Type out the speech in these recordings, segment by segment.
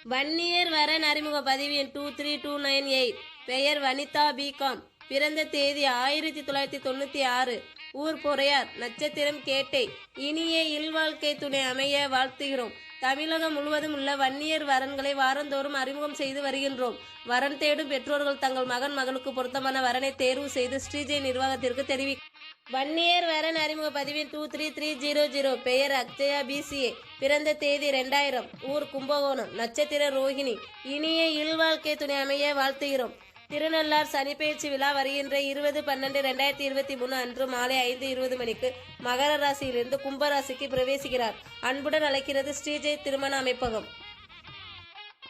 வன்னியர் வரன் அறிமுக பதிவு எண் 23298. பெயர் வனிதா பிகாம். பிறந்த தேதி 1996. ஊர் பொறையார். நட்சத்திரம் கேட்டை. இனிய இல்வாழ்க்கை துணை அமைய வாழ்த்துகிறோம். தமிழகம் முழுவதும் உள்ள வன்னியர் வரன்களை வாரந்தோறும் அறிமுகம் செய்து வருகின்றோம். வரன் தேடும் பெற்றோர்கள் தங்கள் மகளுக்கு பொருத்தமான வரனை தேர்வு செய்து ஸ்ரீஜெய் நிர்வாகத்திற்கு தெரிவிக்கும். வன்னியர் வரன் அறிமுக பதிவின் 23300. பெயர் அக்ஷயா பிசிஏ. பிறந்த தேதி 2000. ஊர் கும்பகோணம். நட்சத்திர ரோஹிணி. இனிய இல்வாழ்க்கை துணை அமைய வாழ்த்துகிறோம். திருநள்ளார் சனிப்பெயர்ச்சி விழா வருகின்ற 20/12/2023 அன்று மாலை 5:20 மணிக்கு மகர ராசியிலிருந்து கும்பராசிக்கு பிரவேசிக்கிறார். அன்புடன் அழைக்கிறது ஸ்ரீஜெய் திருமண அமைப்பகம்.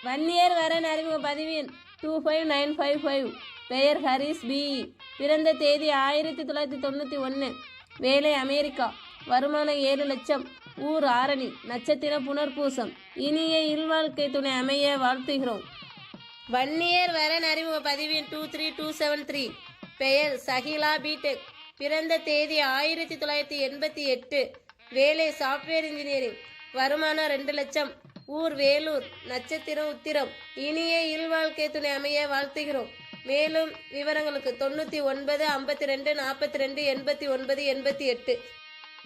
வன்னியர் வரன் அறிமுக பதிவின் 25955. பெயர் ஹரிஸ் பிஇ. பிறந்த தேதி 1991. வேலை அமெரிக்கா. வருமானம் 7 லட்சம். ஊர் ஆரணி. நட்சத்திரம் புனர்பூசம். இனிய இல்வாழ்க்கை துணை அமைய வாழ்த்துகிறோம். வன்னியர் வரன் அறிமுக பதிவின் 23273. பெயர் சஹிலா பிடெக். பிறந்த தேதி 1988. வேலை சாஃப்ட்வேர் இன்ஜினியரிங். வருமானம் 2 லட்சம். ஊர் வேலூர். நட்சத்திரம் உத்திரம். இனிய இல்வாழ்க்கை துணை அமைய வாழ்த்துகிறோம். மேலும் விவரங்களுக்கு 99 52 42 89 88.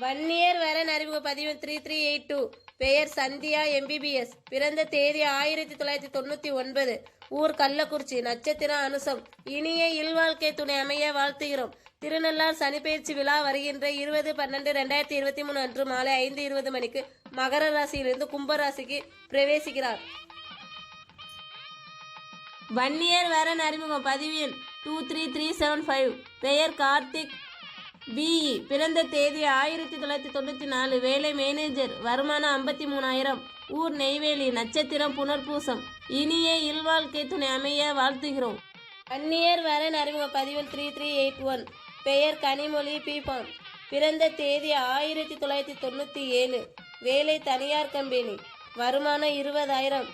வன்னியர் வரன் அறிமுக பதிவு 3382. பெயர் சந்தியா எம்பிபிஎஸ். பிறந்த தேதி 1999. ஊர் கள்ளக்குறிச்சி. நட்சத்திரம் அனுசம். இனிய இல்வாழ்க்கை துணை அமைய வாழ்த்துகிறோம். திருநள்ளார் சனிப்பெயர்ச்சி விழா வருகின்ற 20/12/2023 அன்று மாலை 5:20 மணிக்கு மகர ராசியிலிருந்து கும்பராசிக்கு பிரவேசிக்கிறார். வன்னியர் வரன் அறிமுக பதிவின் 23375. பெயர் கார்த்திக் பிஇ. பிறந்த தேதி 1994. வேலை மேனேஜர். வருமானம் 53000. ஊர் நெய்வேலி. நட்சத்திரம் புனர்பூசம். இனிய இல்வாழ்க்கை துணை அமைய வாழ்த்துகிறோம். வன்னியர் வரன் அறிமுக பதிவின் 3381. பெயர் கனிமொழி பிபான். பிறந்த தேதி 1997. வேலை தனியார் கம்பெனி. வருமானம் 20000.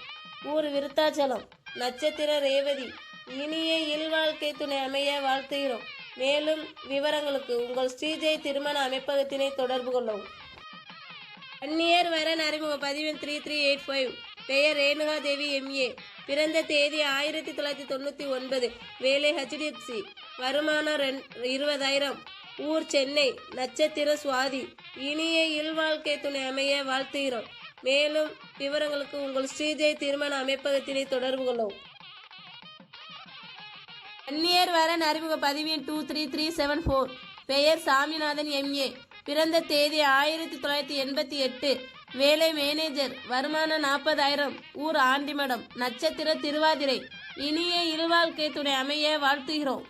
ஊர் விருத்தாச்சலம். நட்சத்திர ரேவதி. இனிய இல்வாழ்க்கை துணை அமைய வாழ்த்துகிறோம். மேலும் விவரங்களுக்கு உங்கள் ஸ்ரீஜெய் திருமண அமைப்பகத்தினை தொடர்பு கொள்ளவும். வன்னியர் வரன் அறிமுக பதிவின் 3385. பெயர் ரேணுகா தேவி எம்ஏ. பிறந்த தேதி 1999. வேலை HDFC. வருமானம் 20000. ஊர் சென்னை. நட்சத்திர சுவாதி. இனிய இல்வாழ்க்கை துணை அமைய வாழ்த்துகிறோம். மேலும் விவரங்களுக்கு உங்கள் ஸ்ரீஜெய் திருமண அமைப்பகத்தினை தொடர்பு கொள்ளவும். வன்னியர் வரன் அறிமுக பதிவின் 23374. பெயர் சாமிநாதன் எம்ஏ. பிறந்த தேதி 1988. வேலை மேனேஜர். வருமானம் 40000. ஊர் ஆண்டிமடம். நட்சத்திர திருவாதிரை. இனிய இல்வாழ்க்கை துணை அமைய வாழ்த்துகிறோம்.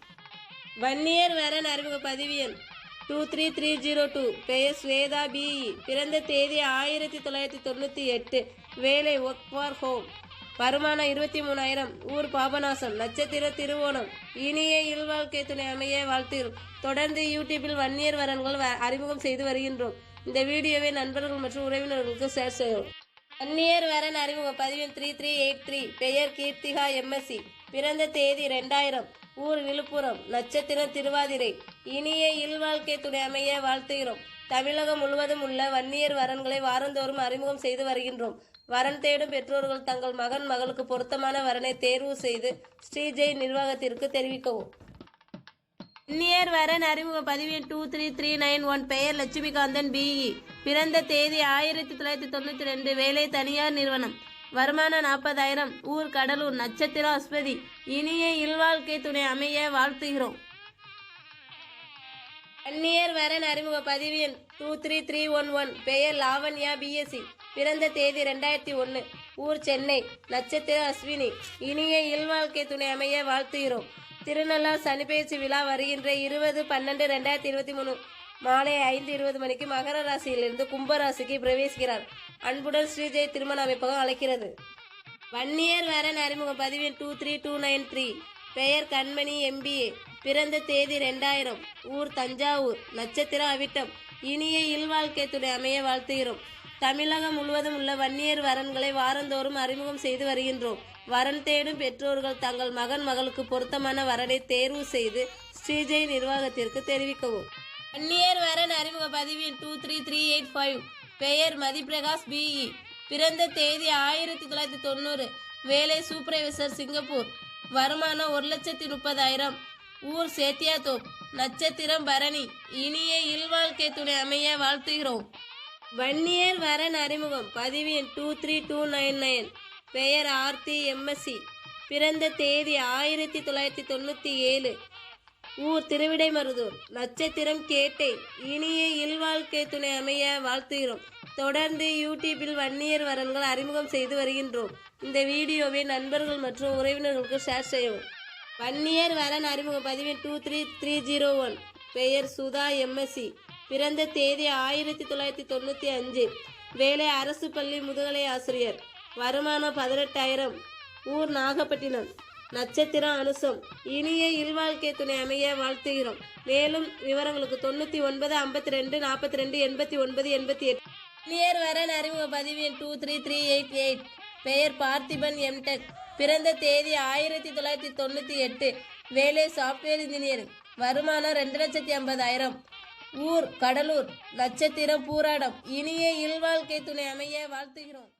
வன்னியர் வரன் அறிமுக பதிவியன் 23302. பெயர் ஸ்வேதா பிஇ. பிறந்த தேதி 1998. வேலை ஒர்க் ஃபார் ஹோம். வருமானம் 23000. ஊர் பாபநாசம். நட்சத்திர திருவோணம். இனிய இல்வாழ்க்கை துணை அமைய வாழ்த்துகிறோம். தொடர்ந்து யூடியூபில் வன்னியர் வரன்கள் அறிமுகம் செய்து வருகின்றோம். இந்த வீடியோவை நண்பர்கள் மற்றும் உறவினர்களுக்கு ஷேர் செய்யவும். வன்னியர் வரன் அறிமுக பதிவின் 3383. பெயர் கீர்த்திகா எம்எஸ்சி. பிறந்த தேதி 2000. ஊர் விழுப்புரம். நட்சத்திரம் திருவாதிரை. இனிய இல்வாழ்க்கை துணை அமைய வாழ்த்துகிறோம். தமிழகம் முழுவதும் உள்ள வன்னியர் வரன்களை வாரந்தோறும் அறிமுகம் செய்து வருகின்றோம். வரன் தேடும் பெற்றோர்கள் தங்கள் மகளுக்கு பொருத்தமான வரனை தேர்வு செய்து ஸ்ரீஜெய் நிர்வாகத்திற்கு தெரிவிக்கவும். வன்னியர் வரன் அறிமுக பதிவின் 23391. பெயர் லட்சுமிகாந்தன் பிஇ. பிறந்த தேதி 1992. வேலை தனியார் நிறுவனம். வருமானம் 40000. ஊர் கடலூர். நட்சத்திரம் அஸ்வதி. இனிய இல்வாழ்க்கை துணை அமைய வாழ்த்துகிறோம். வன்னியர் வரன் அறிமுக பதிவின் 23311. பெயர் லாவண்யா பிஎஸ்சி. பிறந்த தேதி 2001. ஊர் சென்னை. நட்சத்திரம் அஸ்வினி. இனிய இல்வாழ்க்கை துணை அமைய வாழ்த்துகிறோம். திருநள்ளார் சனிப்பெயர்ச்சி விழா வருகின்ற 20/12/2023 மாலை 5:20 மணிக்கு மகர ராசியிலிருந்து கும்பராசிக்கு பிரவேசிக்கிறார். அன்புடன் ஸ்ரீஜெய் திருமண அமைப்பகம் அழைக்கிறது. வன்னியர் வரன் அறிமுக பதிவின் 23293. பெயர் கண்மணி எம்பிஏ. பிறந்த தேதி 2000. ஊர் தஞ்சாவூர். நட்சத்திரம் அவிட்டம். இனிய இல்வாழ்க்கை துணை அமைய வாழ்த்துகிறோம். தமிழகம் முழுவதும் உள்ள வன்னியர் வரன்களை வாரந்தோறும் அறிமுகம் செய்து வருகின்றோம். வரன் தேடும் பெற்றோர்கள் தங்கள் மகளுக்கு பொருத்தமான வரனை தேர்வு செய்து ஸ்ரீஜெய் நிர்வாகத்திற்கு தெரிவிக்கவும். வன்னியர் வரன் அறிமுக பதிவின் 23385. பெயர் மதிப்பிரகாஷ் பிஇ. பிறந்த தேதி 1990. வேலை சூப்பர்வைசர் சிங்கப்பூர். வருமானம் 1,30,000. ஊர் சேத்தியாத்தோப். நட்சத்திரம் பரணி. இனிய இல்வாழ்க்கை துணை அமைய வாழ்த்துகிறோம். வன்னியர் வரன் அறிமுகம். பதிவு எண் 23299. பெயர் ஆர்த்தி, எம்எஸ்சி. பிறந்த தேதி 1997. ஊர் திருவிடைமருதூர். நட்சத்திரம் கேட்டை. இனிய இல்வாழ்க்கை துணை அமைய வாழ்த்துகிறோம். தொடர்ந்து யூடியூபில் வன்னியர் வரன்கள் அறிமுகம் செய்து வருகின்றோம். இந்த வீடியோவை நண்பர்கள் மற்றும் உறவினர்களுக்கு ஷேர் செய்யவும். வன்னியர் வரன் அறிமுகம். பதிவு 23301. பெயர் சுதா, எம்எஸ்சி. பிறந்த தேதி 1995. வேலை அரசு பள்ளி முதுகலை ஆசிரியர். வருமானம் 18,000. ஊர் நாகப்பட்டினம். நட்சத்திரம் அனுசம். இனிய இல்வாழ்க்கை துணை அமைய வாழ்த்துகிறோம். மேலும் விவரங்களுக்கு 99 52 42 89 88. வன்னியர் வரன் அறிமுக. பதிவு எண் 23388. பெயர் பார்த்திபன், எம்டெக். பிறந்த தேதி 1998. வேலை சாஃப்ட்வேர் இன்ஜினியரிங். வருமானம் 2,50,000. ஊர் கடலூர். நட்சத்திரம் பூராடம். இனிய இல்வாழ்க்கை துணை அமைய வாழ்த்துகிறோம்.